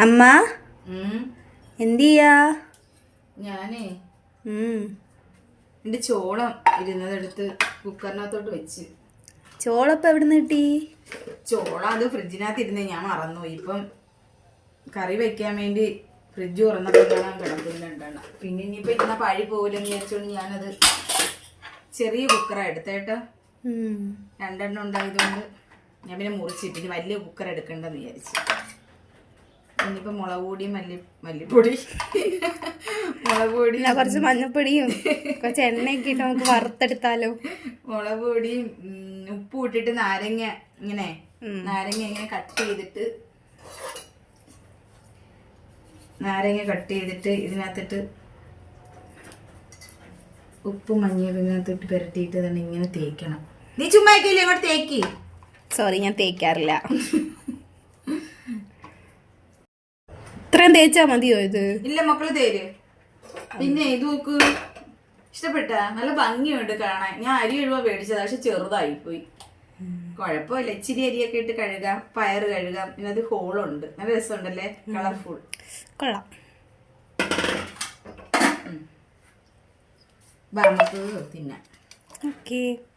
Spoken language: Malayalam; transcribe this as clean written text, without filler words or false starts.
അമ്മ എന്ത് ചെയ്യാ? ഞാനേ എന്റെ ചോളം ഇരുന്നതെടുത്ത് കുക്കറിനകത്തോട്ട് വെച്ച്. ചോളപ്പം എവിടുന്ന് കിട്ടി? ചോളം അത് ഫ്രിഡ്ജിനകത്ത് ഇരുന്ന് ഞാൻ മറന്നുപോയി. ഇപ്പം കറി വെക്കാൻ വേണ്ടി ഫ്രിഡ്ജ് തുറന്നപ്പോൾ കാണാൻ കിടക്കുന്നുണ്ടെണ്ണം. പിന്നെ ഇനിയിപ്പോ ഇരുന്ന പഴി പോലെന്ന് വിചാരിച്ചോണ്ട് ഞാനത് ചെറിയ കുക്കറാണ് എടുത്തേട്ടോ. 2 എണ്ണം ഉണ്ടായതുകൊണ്ട് ഞാൻ പിന്നെ മുറിച്ചിട്ട് വലിയ കുക്കർ എടുക്കണ്ടെന്ന് വിചാരിച്ചു. ഇനിയിപ്പോ മുളക് പൊടിയും മല്ലിപ്പൊടി മുളക് പൊടി കുറച്ച് മഞ്ഞപ്പൊടിയും കുറച്ച് എണ്ണയൊക്കെ ഇട്ട് നമുക്ക് വറുത്തെടുത്താലോ? മുളക് പൊടിയും ഉപ്പും ഇട്ടിട്ട് നാരങ്ങ ഇങ്ങനെ കട്ട് ചെയ്തിട്ട് ഇതിനകത്തിട്ട് ഉപ്പും മഞ്ഞളും ഇതിനകത്തിട്ട് പുരട്ടിയിട്ട് തന്നെ ഇങ്ങനെ തേക്കണം. നീ ചുമ്മാ ഇങ്ങോട്ട് തേക്ക്. സോറി, ഞാൻ തേക്കാറില്ല. ഇത്രയും തേച്ചാ മതിയോ ഇത്? ഇല്ല മക്കള് തേര്. പിന്നെ ഇത് നോക്ക്, ഇഷ്ടപ്പെട്ട നല്ല ഭംഗിയുണ്ട് കാണാൻ. ഞാൻ അരി കഴിവ മേടിച്ചത്, പക്ഷെ ചെറുതായിപ്പോയി. കുഴപ്പമില്ല, ഇച്ചിരി അരിയൊക്കെ ഇട്ട് കഴുകാം, പയറ് കഴുകാം. ഇതിനകത്ത് ഹോളുണ്ട്, നല്ല രസമുണ്ടല്ലേ, കളർഫുൾ. കൊള്ളാം. നമുക്ക് തിന്നാം. ഓക്കേ.